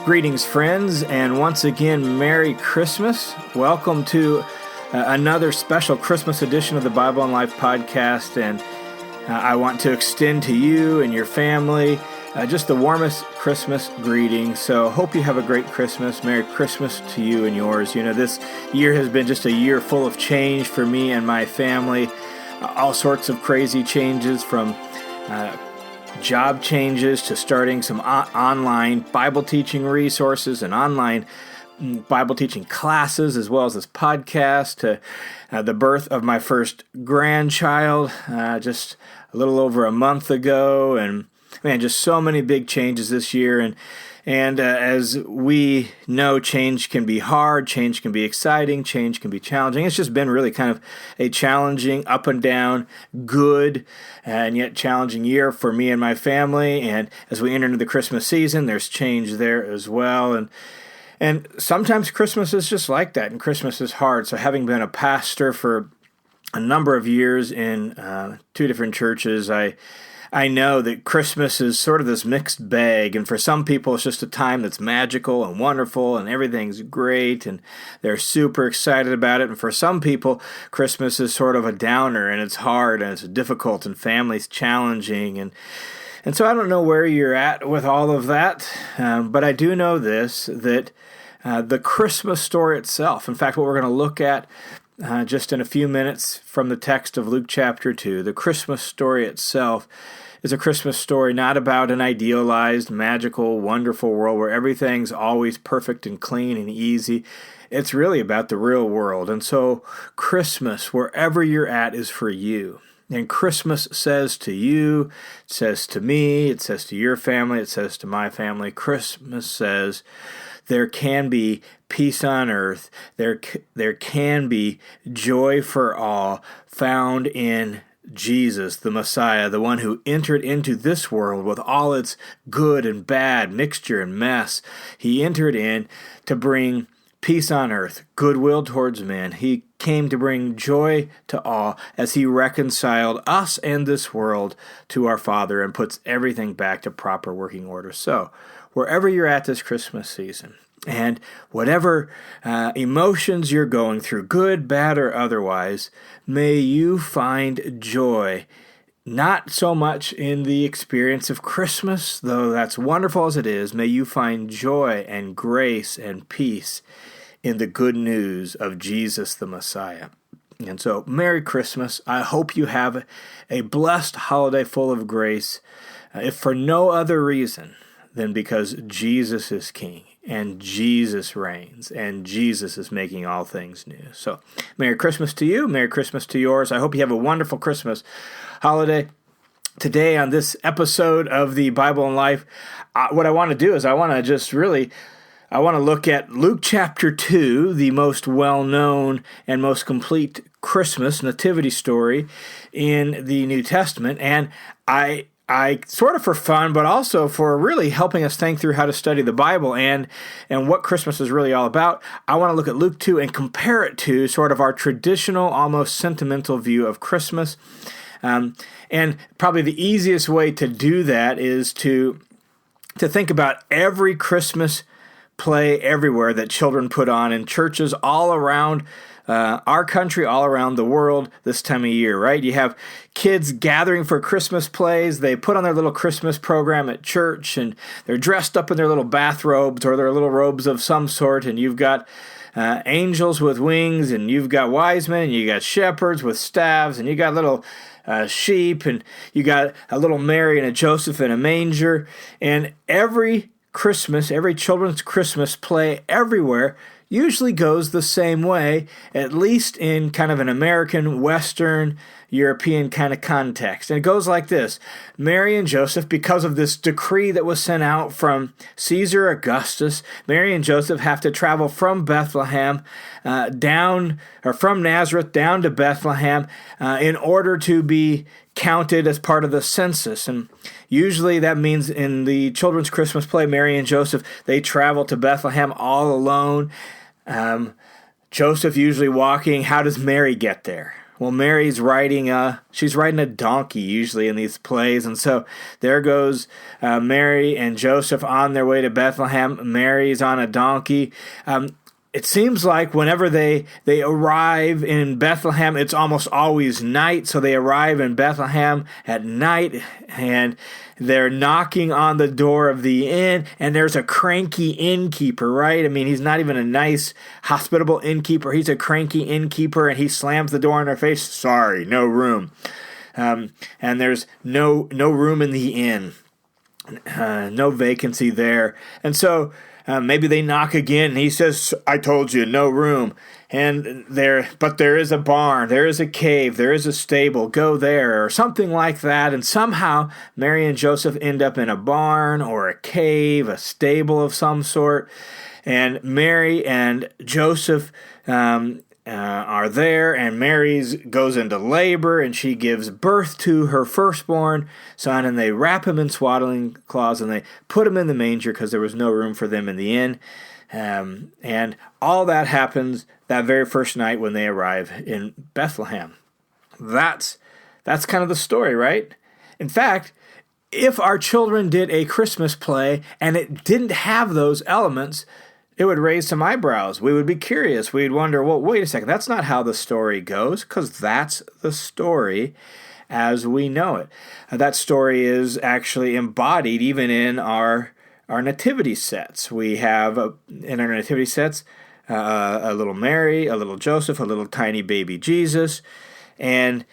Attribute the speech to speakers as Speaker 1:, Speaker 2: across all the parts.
Speaker 1: Greetings, friends, and once again, Merry Christmas. Welcome to another special Christmas edition of the Bible and Life podcast, and I want to extend to you and your family just the warmest Christmas greetings. So hope you have a great Christmas. Merry Christmas to you and yours. You know, this year has been just a year full of change for me and my family. All sorts of crazy changes, from job changes to starting some online Bible teaching resources and online Bible teaching classes, as well as this podcast, to the birth of my first grandchild just a little over a month ago. And man, just so many big changes this year. And as we know, change can be hard, change can be exciting, change can be challenging. It's just been really kind of a challenging, up and down, good, and yet challenging year for me and my family. And as we enter into the Christmas season, there's change there as well. And sometimes Christmas is just like that, and Christmas is hard. So having been a pastor for a number of years in two different churches, I know that Christmas is sort of this mixed bag, and for some people it's just a time that's magical and wonderful and everything's great and they're super excited about it. And for some people, Christmas is sort of a downer and it's hard and it's difficult and family's challenging. And so I don't know where you're at with all of that, but I do know this, that the Christmas story itself, in fact, what we're going to look at just in a few minutes from the text of Luke chapter 2, the Christmas story itself is a Christmas story not about an idealized, magical, wonderful world where everything's always perfect and clean and easy. It's really about the real world. And so Christmas, wherever you're at, is for you. And Christmas says to you, it says to me, it says to your family, it says to my family, Christmas says there can be peace on earth, there can be joy for all found in Jesus, the Messiah, the one who entered into this world with all its good and bad, mixture and mess. He entered in to bring peace on earth, goodwill towards men. He came to bring joy to all as he reconciled us and this world to our Father and puts everything back to proper working order. So, wherever you're at this Christmas season, and whatever emotions you're going through, good, bad, or otherwise, may you find joy, not so much in the experience of Christmas, though that's wonderful as it is. May you find joy and grace and peace in the good news of Jesus the Messiah. And so, Merry Christmas. I hope you have a blessed holiday full of grace, if for no other reason than because Jesus is King, and Jesus reigns, and Jesus is making all things new. So, Merry Christmas to you, Merry Christmas to yours. I hope you have a wonderful Christmas holiday. Today, on this episode of the Bible and Life, what I want to do is I want to look at Luke chapter 2, the most well-known and most complete Christmas nativity story in the New Testament, and I sort of for fun, but also for really helping us think through how to study the Bible and what Christmas is really all about, I want to look at Luke 2 and compare it to sort of our traditional, almost sentimental view of Christmas. And probably the easiest way to do that is to think about every Christmas play everywhere that children put on in churches all around our country, all around the world this time of year, right? You have kids gathering for Christmas plays. They put on their little Christmas program at church, and they're dressed up in their little bathrobes or their little robes of some sort, and you've got angels with wings, and you've got wise men, and you got shepherds with staffs, and you got little sheep, and you got a little Mary and a Joseph in a manger. And every Christmas, every children's Christmas play everywhere usually goes the same way, at least in kind of an American, Western, European kind of context. And it goes like this. Mary and Joseph, because of this decree that was sent out from Caesar Augustus, Mary and Joseph have to travel from Bethlehem from Nazareth down to Bethlehem in order to be counted as part of the census. And usually that means in the children's Christmas play, Mary and Joseph, they travel to Bethlehem all alone. Joseph usually walking. How does Mary get there? Well, Mary's she's riding a donkey usually in these plays. And so there goes Mary and Joseph on their way to Bethlehem. Mary's on a donkey. It seems like whenever they arrive in Bethlehem, it's almost always night. So they arrive in Bethlehem at night, and they're knocking on the door of the inn, and there's a cranky innkeeper, right? I mean, he's not even a nice, hospitable innkeeper. He's a cranky innkeeper, and he slams the door in their face. Sorry, no room. And there's no room in the inn. No vacancy there. And so maybe they knock again, and he says, I told you, no room. But there is a barn, there is a cave, there is a stable, go there, or something like that. And somehow Mary and Joseph end up in a barn or a cave, a stable of some sort. And Mary and Joseph are there, and Mary goes into labor, and she gives birth to her firstborn son, and they wrap him in swaddling cloths, and they put him in the manger because there was no room for them in the inn. And all that happens that very first night when they arrive in Bethlehem. That's kind of the story, right? In fact, if our children did a Christmas play and it didn't have those elements, it would raise some eyebrows. We would be curious. We'd wonder, well, wait a second, that's not how the story goes, because that's the story as we know it. That story is actually embodied even in our nativity sets. We have, in our nativity sets, a little Mary, a little Joseph, a little tiny baby Jesus, and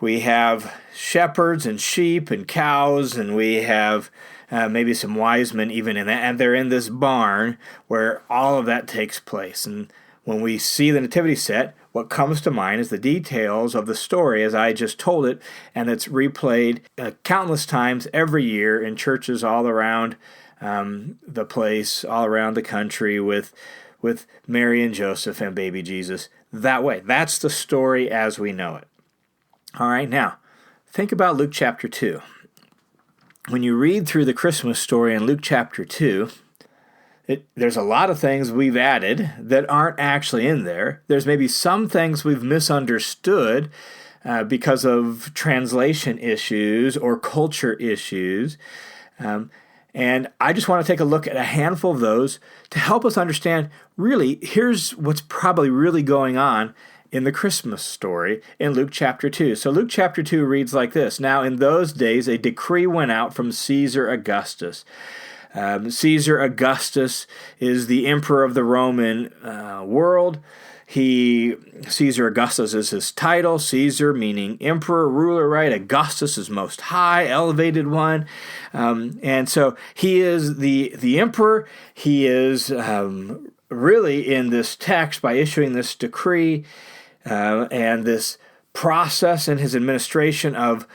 Speaker 1: we have shepherds and sheep and cows, and we have maybe some wise men even in that, and they're in this barn where all of that takes place. And when we see the nativity set, what comes to mind is the details of the story as I just told it, and it's replayed countless times every year in churches all around the place, all around the country, with Mary and Joseph and baby Jesus that way. That's the story as we know it. All right, now, think about Luke chapter 2. When you read through the Christmas story in Luke chapter 2, there's a lot of things we've added that aren't actually in there. There's maybe some things we've misunderstood because of translation issues or culture issues. And I just want to take a look at a handful of those to help us understand, really, here's what's probably really going on in the Christmas story in Luke chapter 2. So Luke chapter 2 reads like this. Now in those days a decree went out from Caesar Augustus. Caesar Augustus is the emperor of the Roman world. Caesar Augustus is his title. Caesar meaning emperor, ruler, right? Augustus is most high, elevated one. And so he is the emperor. He is really in this text by issuing this decree and this process in his administration of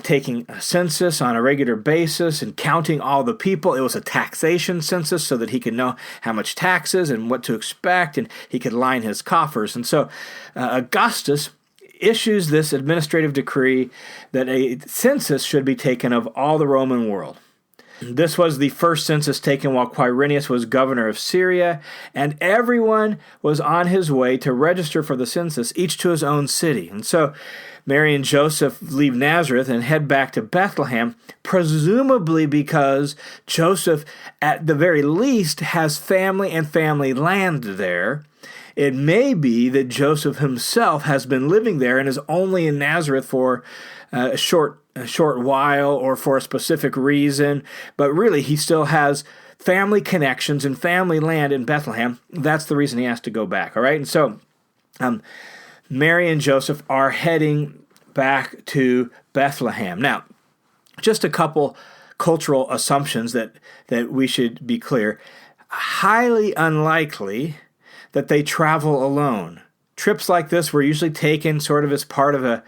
Speaker 1: taking a census on a regular basis and counting all the people. It was a taxation census so that he could know how much taxes and what to expect, and he could line his coffers. And so Augustus issues this administrative decree that a census should be taken of all the Roman world. This was the first census taken while Quirinius was governor of Syria, and everyone was on his way to register for the census, each to his own city. And so Mary and Joseph leave Nazareth and head back to Bethlehem, presumably because Joseph, at the very least, has family and family land there. It may be that Joseph himself has been living there and is only in Nazareth for a short while or for a specific reason, but really he still has family connections and family land in Bethlehem. That's the reason he has to go back, all right? And so Mary and Joseph are heading back to Bethlehem. Now, just a couple cultural assumptions that we should be clear. Highly unlikely that they travel alone. Trips like this were usually taken sort of as part of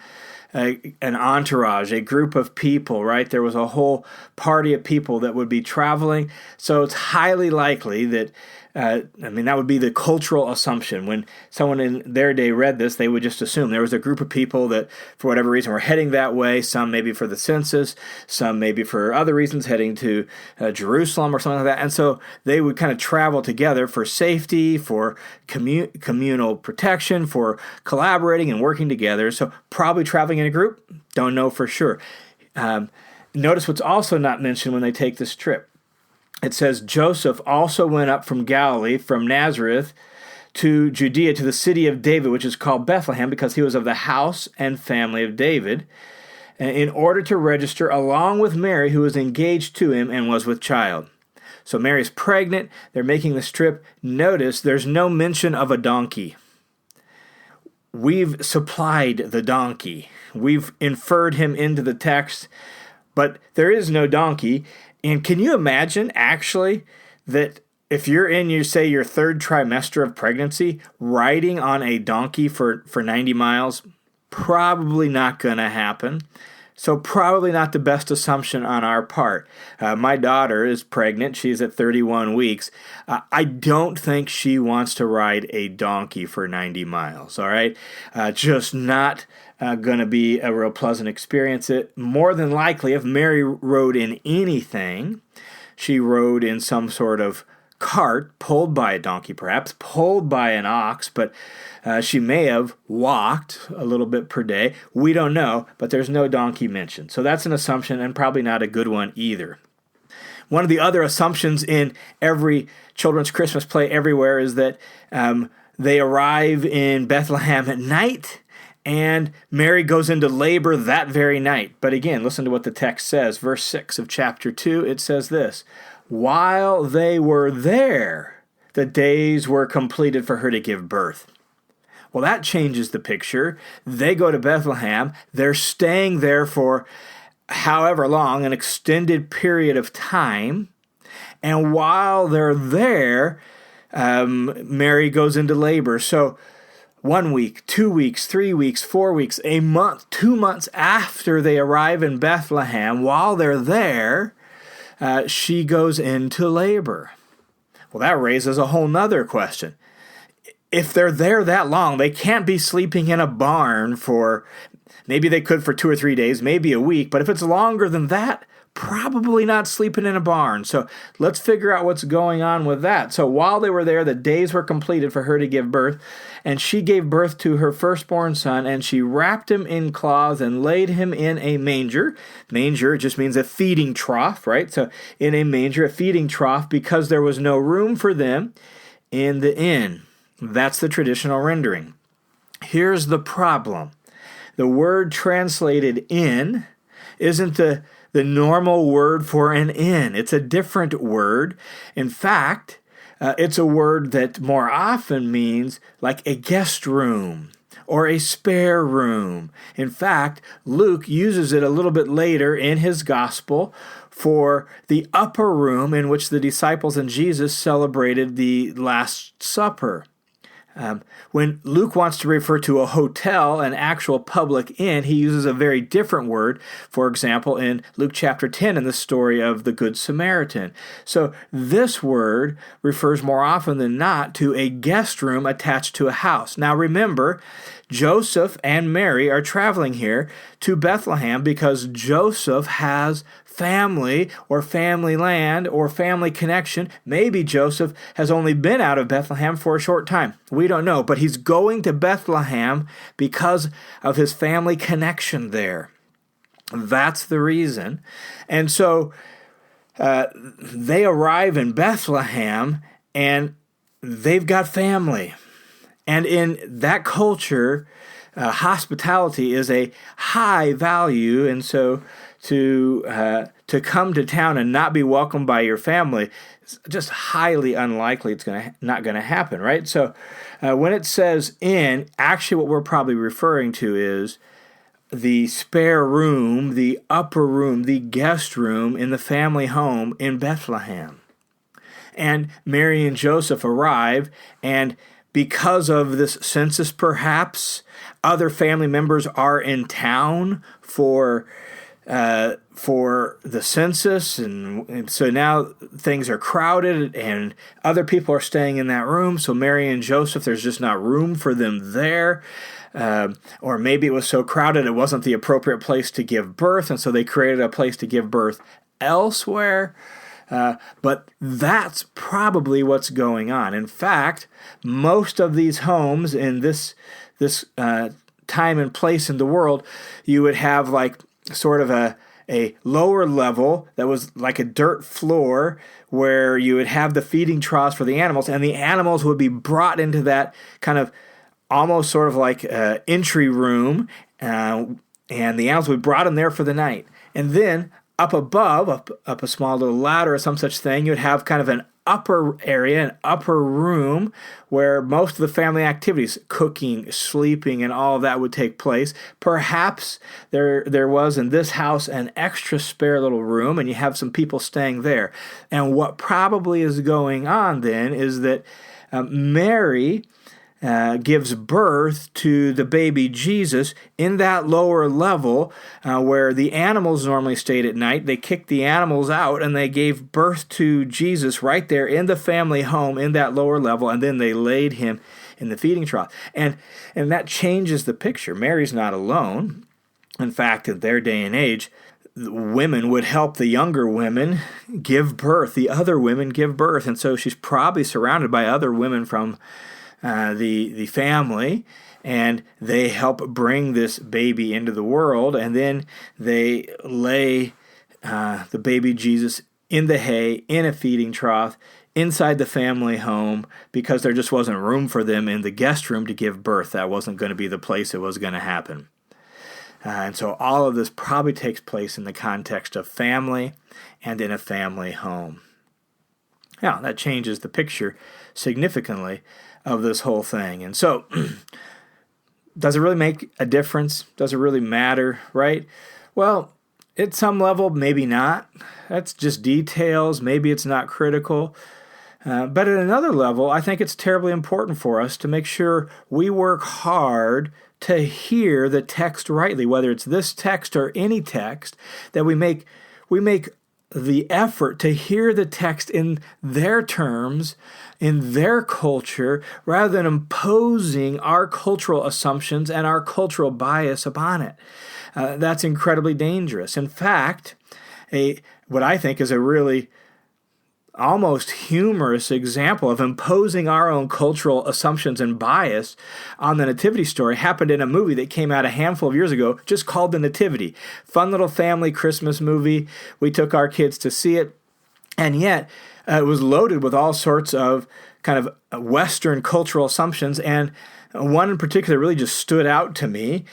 Speaker 1: an entourage, a group of people, right? There was a whole party of people that would be traveling. So it's highly likely that, that would be the cultural assumption. When someone in their day read this, they would just assume there was a group of people that, for whatever reason, were heading that way. Some maybe for the census, some maybe for other reasons, heading to Jerusalem or something like that. And so they would kind of travel together for safety, for communal protection, for collaborating and working together. So probably traveling in a group, don't know for sure. Notice what's also not mentioned when they take this trip. It says, Joseph also went up from Galilee, from Nazareth, to Judea, to the city of David, which is called Bethlehem, because he was of the house and family of David, in order to register along with Mary, who was engaged to him and was with child. So Mary's pregnant. They're making this trip. Notice there's no mention of a donkey. We've supplied the donkey. We've inferred him into the text, but there is no donkey. And can you imagine, actually, that if you're in, your third trimester of pregnancy, riding on a donkey for 90 miles, probably not going to happen. So probably not the best assumption on our part. My daughter is pregnant. She's at 31 weeks. I don't think she wants to ride a donkey for 90 miles, all right? Just not going to be a real pleasant experience. More than likely, if Mary rode in anything, she rode in some sort of cart, pulled by a donkey perhaps, pulled by an ox, but she may have walked a little bit per day. We don't know, but there's no donkey mentioned. So that's an assumption, and probably not a good one either. One of the other assumptions in every children's Christmas play everywhere is that they arrive in Bethlehem at night, and Mary goes into labor that very night. But again, listen to what the text says. Verse 6 of chapter 2, it says this, while they were there, the days were completed for her to give birth. Well, that changes the picture. They go to Bethlehem. They're staying there for however long, an extended period of time. And while they're there, Mary goes into labor. So 1 week, 2 weeks, 3 weeks, 4 weeks, a month, 2 months after they arrive in Bethlehem, while they're there, she goes into labor. Well, that raises a whole nother question. If they're there that long, they can't be sleeping in a barn for, maybe they could for 2 or 3 days, maybe a week, but if it's longer than that, probably not sleeping in a barn. So let's figure out what's going on with that. So while they were there, the days were completed for her to give birth, and she gave birth to her firstborn son, and she wrapped him in cloths and laid him in a manger. Manger just means a feeding trough, right? So in a manger, a feeding trough, because there was no room for them in the inn. That's the traditional rendering. Here's the problem. The word translated inn isn't the normal word for an inn. It's a different word. In fact, it's a word that more often means like a guest room or a spare room. In fact, Luke uses it a little bit later in his gospel for the upper room in which the disciples and Jesus celebrated the Last Supper. When Luke wants to refer to a hotel, an actual public inn, he uses a very different word. For example, in Luke chapter 10, in the story of the Good Samaritan. So this word refers more often than not to a guest room attached to a house. Now remember, Joseph and Mary are traveling here to Bethlehem because Joseph has family or family land or family connection. Maybe Joseph has only been out of Bethlehem for a short time. We don't know, but he's going to Bethlehem because of his family connection there. That's the reason. And so they arrive in Bethlehem and they've got family. And in that culture, hospitality is a high value, and so to come to town and not be welcomed by your family is just highly unlikely. It's not going to happen, right? So when it says inn, actually what we're probably referring to is the spare room, the upper room, the guest room in the family home in Bethlehem. And Mary and Joseph arrive, and because of this census, perhaps other family members are in town for the census, and so now things are crowded and other people are staying in that room. So Mary and Joseph, there's just not room for them there. Or maybe it was so crowded it wasn't the appropriate place to give birth, and so they created a place to give birth elsewhere. But that's probably what's going on. In fact, most of these homes in this time and place in the world, you would have like sort of a lower level that was like a dirt floor where you would have the feeding troughs for the animals, and the animals would be brought into that kind of almost sort of like entry room, and the animals would be brought in there for the night. And then up above, up a small little ladder or some such thing, you'd have kind of an upper area, an upper room where most of the family activities, cooking, sleeping, and all of that would take place. Perhaps there was in this house an extra spare little room, and you have some people staying there. And what probably is going on then is that Mary gives birth to the baby Jesus in that lower level where the animals normally stayed at night. They kicked the animals out and they gave birth to Jesus right there in the family home in that lower level, and then they laid him in the feeding trough. And that changes the picture. Mary's not alone. In fact, in their day and age, women would help the younger women give birth. The other women give birth. And so she's probably surrounded by other women from the family, and they help bring this baby into the world, and then they lay the baby Jesus in the hay, in a feeding trough, inside the family home, because there just wasn't room for them in the guest room to give birth. That wasn't going to be the place it was going to happen. And so all of this probably takes place in the context of family and in a family home. Now, that changes the picture significantly of this whole thing. And so, does it really make a difference? Does it really matter, right? Well, at some level, maybe not. That's just details. Maybe it's not critical. But at another level, I think it's terribly important for us to make sure we work hard to hear the text rightly, whether it's this text or any text, that we make the effort to hear the text in their terms, in their culture, rather than imposing our cultural assumptions and our cultural bias upon it. That's incredibly dangerous. In fact, what I think is a really almost humorous example of imposing our own cultural assumptions and bias on the nativity story happened in a movie that came out a handful of years ago just called The Nativity. Fun little family Christmas movie. We took our kids to see it, and yet it was loaded with all sorts of kind of Western cultural assumptions, and one in particular really just stood out to me.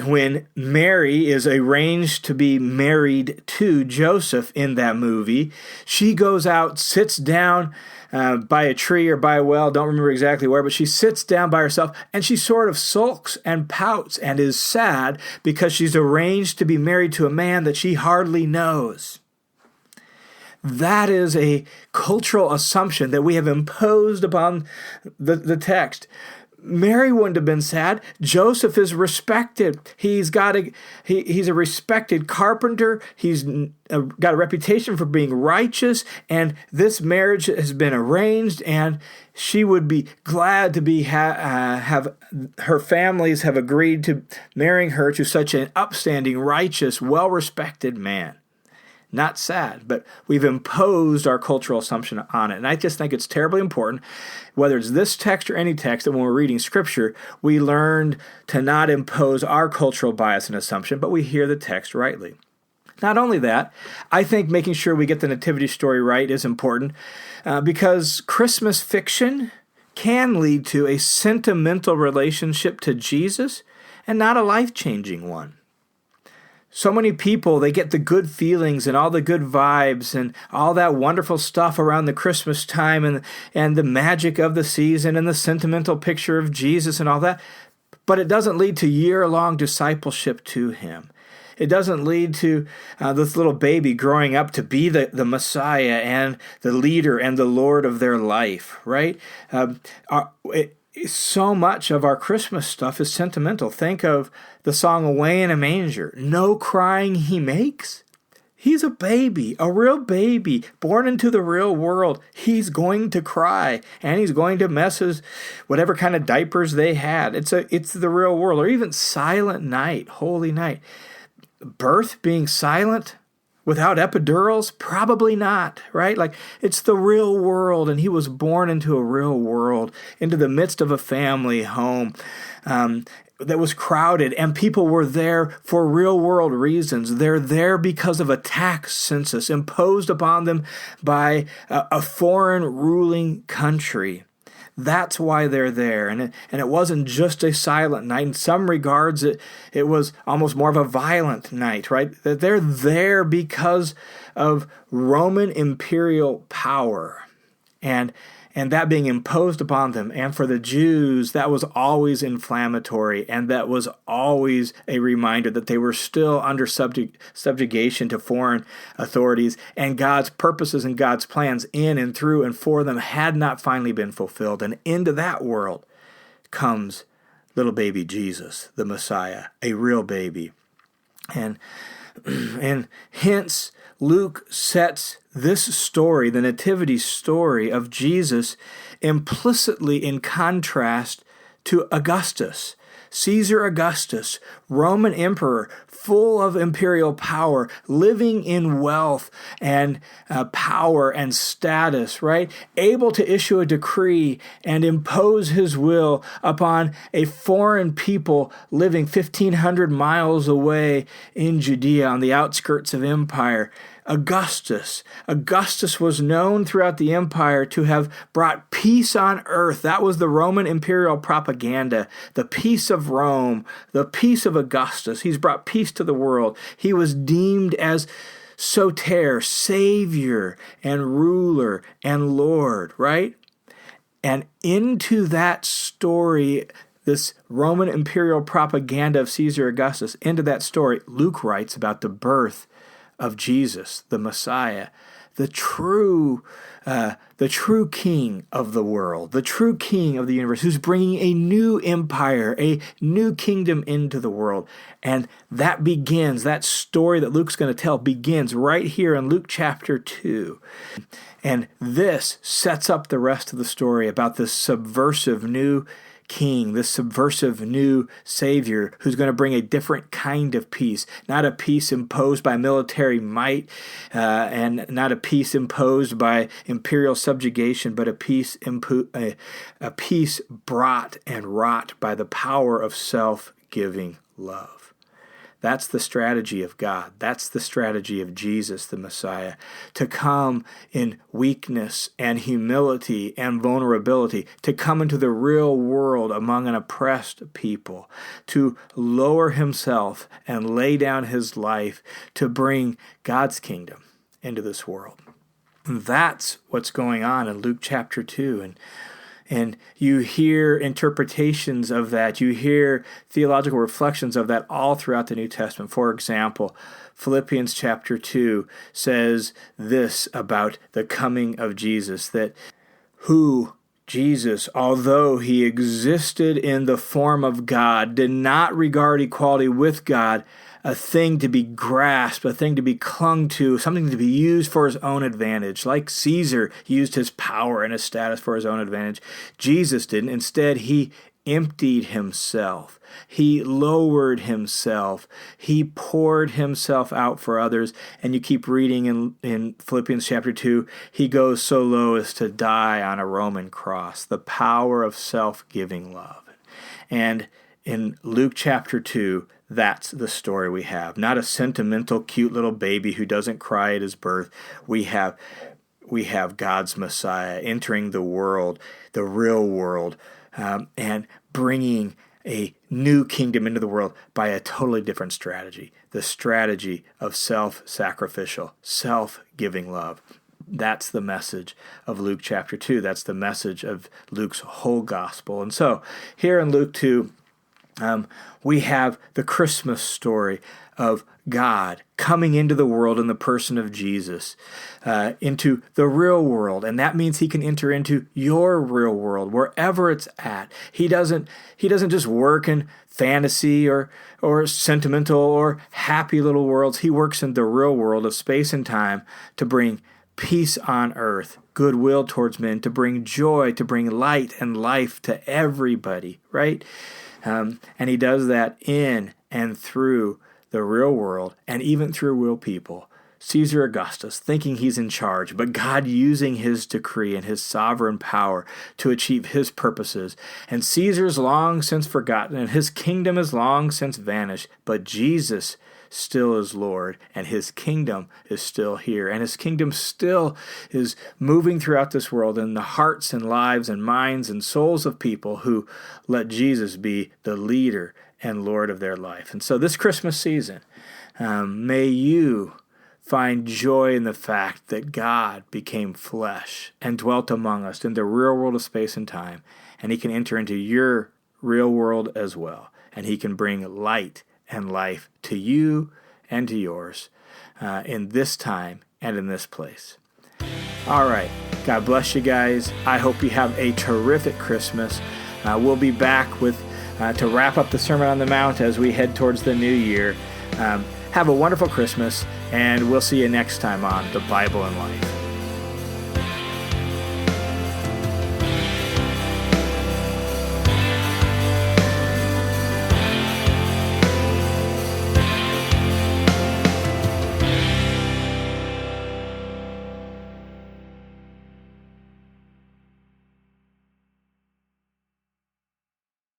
Speaker 1: When Mary is arranged to be married to Joseph in that movie, she goes out, sits down by a tree or by a well, don't remember exactly where, but she sits down by herself and she sort of sulks and pouts and is sad because she's arranged to be married to a man that she hardly knows. That is a cultural assumption that we have imposed upon the text. Mary wouldn't have been sad. Joseph is respected. He's a respected carpenter. He's got a reputation for being righteous, and this marriage has been arranged, and she would be glad to be have her families have agreed to marrying her to such an upstanding, righteous, well-respected man. Not sad, but we've imposed our cultural assumption on it. And I just think it's terribly important, whether it's this text or any text, that when we're reading Scripture, we learn to not impose our cultural bias and assumption, but we hear the text rightly. Not only that, I think making sure we get the nativity story right is important because Christmas fiction can lead to a sentimental relationship to Jesus and not a life-changing one. So many people, they get the good feelings and all the good vibes and all that wonderful stuff around the Christmas time and the magic of the season and the sentimental picture of Jesus and all that, but it doesn't lead to year-long discipleship to him. It doesn't lead to this little baby growing up to be the Messiah and the leader and the Lord of their life, right? so much of our Christmas stuff is sentimental. Think of the song Away in a Manger. No crying he makes. He's a baby, a real baby, born into the real world. He's going to cry, and he's going to mess his whatever kind of diapers they had. It's the real world. Or even Silent Night, Holy Night. Birth being silent without epidurals? Probably not, right? Like, it's the real world, and he was born into a real world, into the midst of a family home that was crowded, and people were there for real-world reasons. They're there because of a tax census imposed upon them by a foreign ruling country. That's why they're there. And it wasn't just a silent night. In some regards, it was almost more of a violent night, right? That they're there because of Roman imperial power and that being imposed upon them. And for the Jews, that was always inflammatory, and that was always a reminder that they were still under subjugation to foreign authorities, and God's purposes and God's plans in and through and for them had not finally been fulfilled. And into that world comes little baby Jesus, the Messiah, a real baby. And hence, Luke sets this story, the nativity story of Jesus, implicitly in contrast to Augustus. Caesar Augustus, Roman emperor, full of imperial power, living in wealth and power and status, right? Able to issue a decree and impose his will upon a foreign people living 1,500 miles away in Judea on the outskirts of empire. Augustus was known throughout the empire to have brought peace on earth. That was the Roman imperial propaganda, the peace of Rome, the peace of Augustus. He's brought peace to the world. He was deemed as soter, savior and ruler and Lord, right? And into that story, this Roman imperial propaganda of Caesar Augustus, into that story, Luke writes about the birth of Jesus, the Messiah, the true king of the world, the true king of the universe, who's bringing a new empire, a new kingdom into the world. And that story that Luke's going to tell begins right here in Luke chapter 2. And this sets up the rest of the story about this subversive new king, this subversive new savior who's going to bring a different kind of peace, not a peace imposed by military might and not a peace imposed by imperial subjugation, but a peace brought and wrought by the power of self-giving love. That's the strategy of God. That's the strategy of Jesus, the Messiah, to come in weakness and humility and vulnerability, to come into the real world among an oppressed people, to lower himself and lay down his life to bring God's kingdom into this world. And that's what's going on in Luke chapter 2. And you hear interpretations of that. You hear theological reflections of that all throughout the New Testament. For example, Philippians chapter 2 says this about the coming of Jesus, that Jesus, although he existed in the form of God, did not regard equality with God a thing to be grasped, a thing to be clung to, something to be used for his own advantage. Like Caesar used his power and his status for his own advantage, Jesus didn't. Instead, he emptied himself. He lowered himself. He poured himself out for others. And you keep reading in Philippians chapter 2, he goes so low as to die on a Roman cross. The power of self-giving love. And in Luke chapter 2, that's the story we have. Not a sentimental, cute little baby who doesn't cry at his birth. We have God's Messiah entering the world, the real world, and bringing a new kingdom into the world by a totally different strategy. The strategy of self-sacrificial, self-giving love. That's the message of Luke chapter 2. That's the message of Luke's whole gospel. And so here in Luke 2, we have the Christmas story of God coming into the world in the person of Jesus, into the real world. And that means he can enter into your real world, wherever it's at. He doesn't just work in fantasy or sentimental or happy little worlds. He works in the real world of space and time to bring peace on earth, goodwill towards men, to bring joy, to bring light and life to everybody, right? And he does that in and through the real world, and even through real people. Caesar Augustus thinking he's in charge, but God using his decree and his sovereign power to achieve his purposes. And Caesar's long since forgotten, and his kingdom is long since vanished, but Jesus still is Lord, and his kingdom is still here, and his kingdom still is moving throughout this world in the hearts and lives and minds and souls of people who let Jesus be the leader and Lord of their life. And so this Christmas season, may you find joy in the fact that God became flesh and dwelt among us in the real world of space and time, and he can enter into your real world as well, and he can bring light and life to you and to yours in this time and in this place. All right. God bless you guys. I hope you have a terrific Christmas. We'll be back with to wrap up the Sermon on the Mount as we head towards the new year. Have a wonderful Christmas, and we'll see you next time on The Bible and Life.